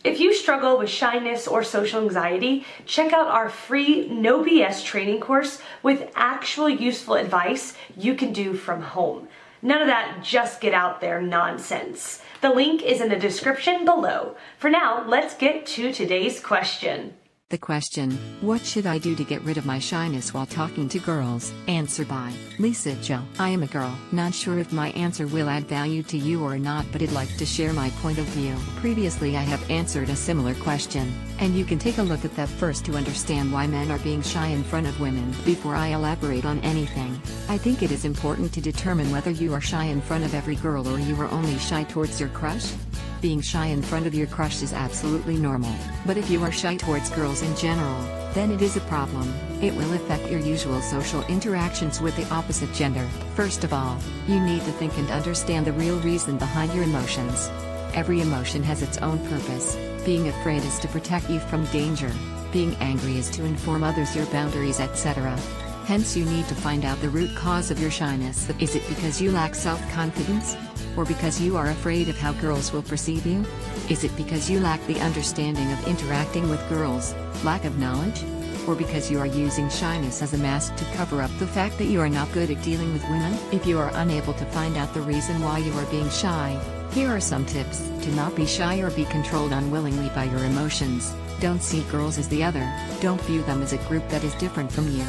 If you struggle with shyness or social anxiety, check out our free No BS training course with actual useful advice you can do from home. None of that just get out there nonsense. The link is in the description below. For now, let's get to today's question. The question, what should I do to get rid of my shyness while talking to girls? Answer by Lisa Jo. I am a girl. Not sure if my answer will add value to you or not, but I'd like to share my point of view. Previously I have answered a similar question, and you can take a look at that first to understand why men are being shy in front of women. Before I elaborate on anything, I think it is important to determine whether you are shy in front of every girl or you are only shy towards your crush. Being shy in front of your crush is absolutely normal, but if you are shy towards girls in general, then it is a problem. It will affect your usual social interactions with the opposite gender. First of all, you need to think and understand the real reason behind your emotions. Every emotion has its own purpose. Being afraid is to protect you from danger. Being angry is to inform others your boundaries, etc. Hence you need to find out the root cause of your shyness. Is it because you lack self-confidence? Or because you are afraid of how girls will perceive you? Is it because you lack the understanding of interacting with girls, lack of knowledge? Or because you are using shyness as a mask to cover up the fact that you are not good at dealing with women? If you are unable to find out the reason why you are being shy, here are some tips. To not be shy or be controlled unwillingly by your emotions. Don't see girls as the other. Don't view them as a group that is different from you.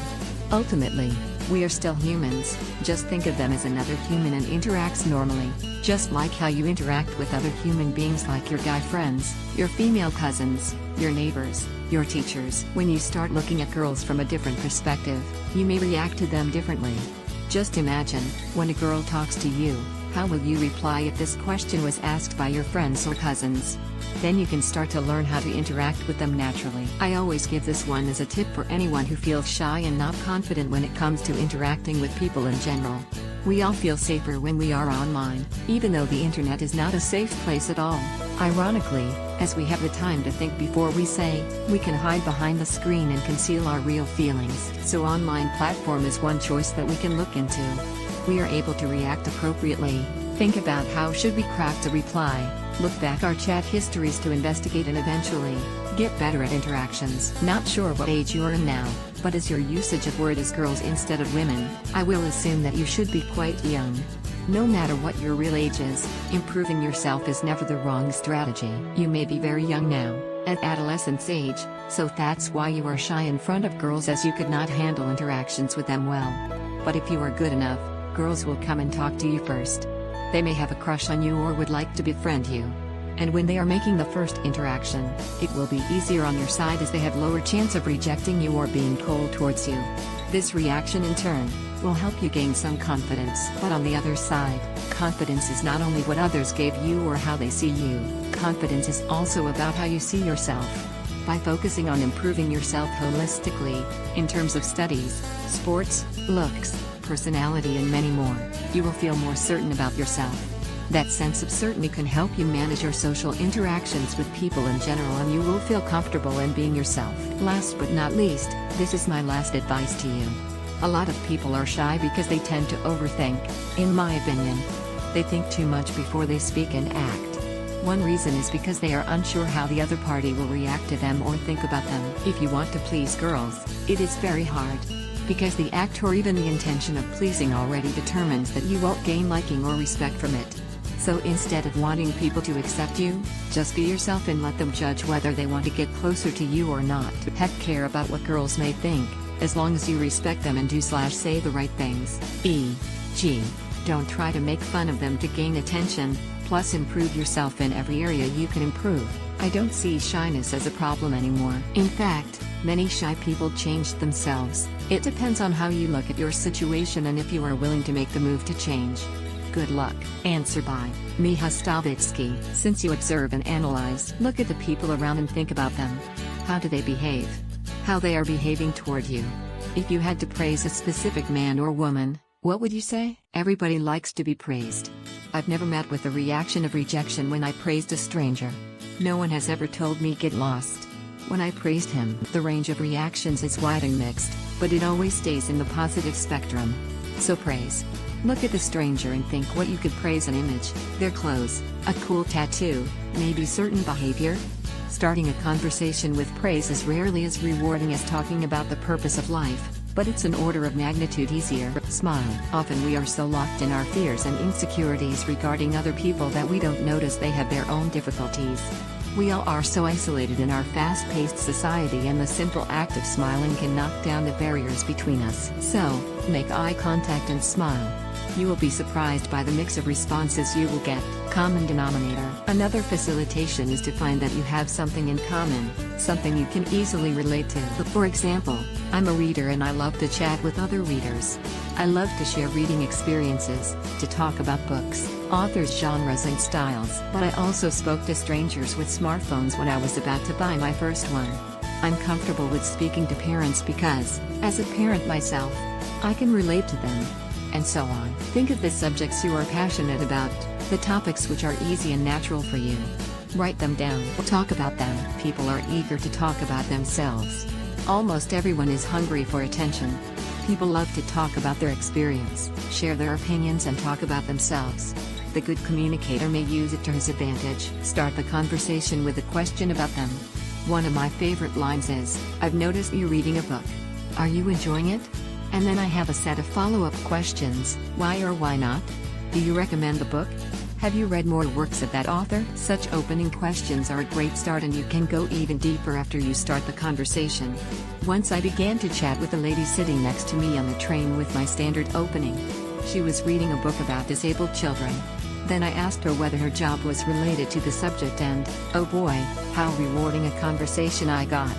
Ultimately, we are still humans. Just think of them as another human and interacts normally, just like how you interact with other human beings like your guy friends, your female cousins, your neighbors, your teachers. When you start looking at girls from a different perspective, you may react to them differently. Just imagine, when a girl talks to you, how will you reply if this question was asked by your friends or cousins? Then you can start to learn how to interact with them naturally. I always give this one as a tip for anyone who feels shy and not confident when it comes to interacting with people in general. We all feel safer when we are online, even though the internet is not a safe place at all. Ironically, as we have the time to think before we say, we can hide behind the screen and conceal our real feelings. So online platform is one choice that we can look into. We are able to react appropriately. Think about how should we craft a reply. Look back our chat histories to investigate and eventually get better at interactions. Not sure what age you are in now, but is your usage of word as girls instead of women? I will assume that you should be quite young. No matter what your real age is, improving yourself is never the wrong strategy. You may be very young now, at adolescence age, so that's why you are shy in front of girls, as you could not handle interactions with them well. But if you are good enough, girls will come and talk to you first. They may have a crush on you or would like to befriend you. And when they are making the first interaction, it will be easier on your side as they have lower chance of rejecting you or being cold towards you. This reaction in turn will help you gain some confidence. But on the other side, confidence is not only what others gave you or how they see you. Confidence is also about how you see yourself. By focusing on improving yourself holistically, in terms of studies, sports, looks, personality and many more, you will feel more certain about yourself. That sense of certainty can help you manage your social interactions with people in general, and you will feel comfortable in being yourself. Last but not least, this is my last advice to you. A lot of people are shy because they tend to overthink. In my opinion, they think too much before they speak and act. One reason is because they are unsure how the other party will react to them or think about them. If you want to please girls, it is very hard. Because the act or even the intention of pleasing already determines that you won't gain liking or respect from it. So instead of wanting people to accept you, just be yourself and let them judge whether they want to get closer to you or not. Heck, care about what girls may think, as long as you respect them and do/say the right things. E.g., don't try to make fun of them to gain attention, plus improve yourself in every area you can improve. I don't see shyness as a problem anymore. In fact, many shy people changed themselves. It depends on how you look at your situation and if you are willing to make the move to change. Good luck. Answer by Miha Stavitsky. Since you observe and analyze, look at the people around and think about them. How do they behave? How they are behaving toward you. If you had to praise a specific man or woman, what would you say? Everybody likes to be praised. I've never met with a reaction of rejection when I praised a stranger. No one has ever told me get lost. When I praised him, the range of reactions is wide and mixed, but it always stays in the positive spectrum. So praise. Look at the stranger and think what you could praise: an image, their clothes, a cool tattoo, maybe certain behavior. Starting a conversation with praise is rarely as rewarding as talking about the purpose of life, but it's an order of magnitude easier. Smile. Often we are so locked in our fears and insecurities regarding other people that we don't notice they have their own difficulties. We all are so isolated in our fast-paced society, and the simple act of smiling can knock down the barriers between us. So, make eye contact and smile. You will be surprised by the mix of responses you will get. Common denominator. Another facilitation is to find that you have something in common, something you can easily relate to. For example, I'm a reader and I love to chat with other readers. I love to share reading experiences, to talk about books, authors, genres and styles. But I also spoke to strangers with smartphones when I was about to buy my first one. I'm comfortable with speaking to parents because, as a parent myself, I can relate to them. And so on. Think of the subjects you are passionate about, the topics which are easy and natural for you. Write them down. Talk about them. People are eager to talk about themselves. Almost everyone is hungry for attention. People love to talk about their experience, share their opinions and talk about themselves. The good communicator may use it to his advantage. Start the conversation with a question about them. One of my favorite lines is, "I've noticed you reading a book. Are you enjoying it?" And then I have a set of follow-up questions. Why or why not? Do you recommend the book? Have you read more works of that author? Such opening questions are a great start, and you can go even deeper after you start the conversation. Once I began to chat with a lady sitting next to me on the train with my standard opening. She was reading a book about disabled children. Then I asked her whether her job was related to the subject, and, oh boy, how rewarding a conversation I got.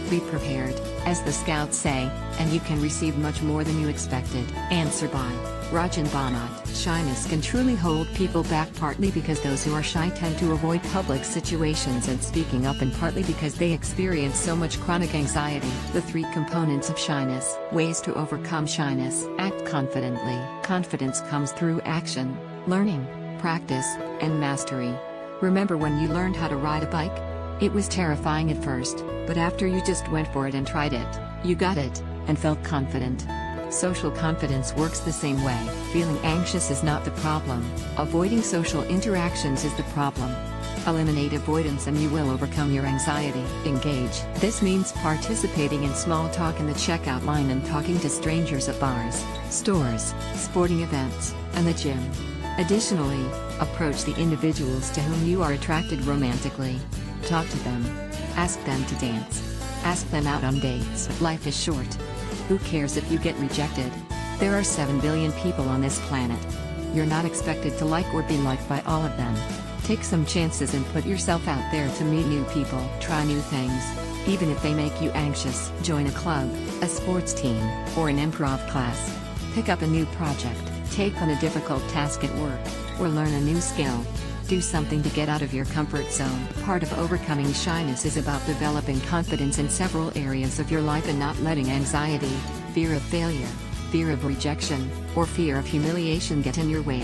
Be prepared, as the scouts say, and you can receive much more than you expected. Answer by Rajan Banat. Shyness can truly hold people back, partly because those who are shy tend to avoid public situations and speaking up, and partly because they experience so much chronic anxiety. The 3 components of shyness. Ways to overcome shyness. Act confidently. Confidence comes through action, learning, practice, and mastery. Remember when you learned how to ride a bike? It was terrifying at first, but after you just went for it and tried it, you got it, and felt confident. Social confidence works the same way. Feeling anxious is not the problem. Avoiding social interactions is the problem. Eliminate avoidance and you will overcome your anxiety. Engage. This means participating in small talk in the checkout line and talking to strangers at bars, stores, sporting events, and the gym. Additionally, approach the individuals to whom you are attracted romantically. Talk to them. Ask them to dance. Ask them out on dates. Life is short. Who cares if you get rejected? There are 7 billion people on this planet. You're not expected to like or be liked by all of them. Take some chances and put yourself out there to meet new people. Try new things, even if they make you anxious. Join a club, a sports team, or an improv class. Pick up a new project. Take on a difficult task at work, or learn a new skill. Do something to get out of your comfort zone. Part of overcoming shyness is about developing confidence in several areas of your life and not letting anxiety, fear of failure, fear of rejection, or fear of humiliation get in your way.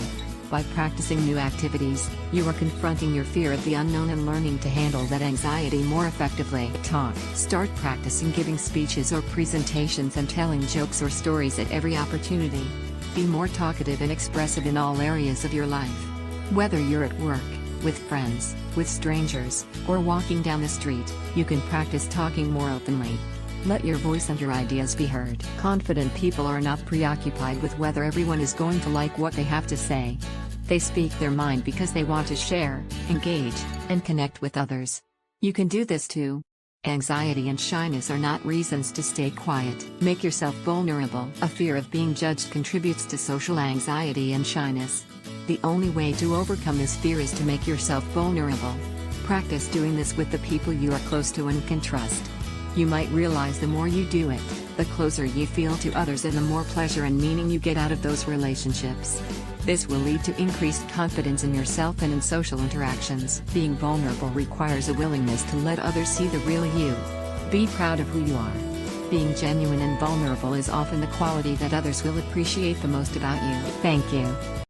By practicing new activities, you are confronting your fear of the unknown and learning to handle that anxiety more effectively. Talk. Start practicing giving speeches or presentations and telling jokes or stories at every opportunity. Be more talkative and expressive in all areas of your life. Whether you're at work, with friends, with strangers, or walking down the street, you can practice talking more openly. Let your voice and your ideas be heard. Confident people are not preoccupied with whether everyone is going to like what they have to say. They speak their mind because they want to share, engage, and connect with others. You can do this too. Anxiety and shyness are not reasons to stay quiet. Make yourself vulnerable. A fear of being judged contributes to social anxiety and shyness. The only way to overcome this fear is to make yourself vulnerable. Practice doing this with the people you are close to and can trust. You might realize the more you do it, the closer you feel to others and the more pleasure and meaning you get out of those relationships. This will lead to increased confidence in yourself and in social interactions. Being vulnerable requires a willingness to let others see the real you. Be proud of who you are. Being genuine and vulnerable is often the quality that others will appreciate the most about you. Thank you.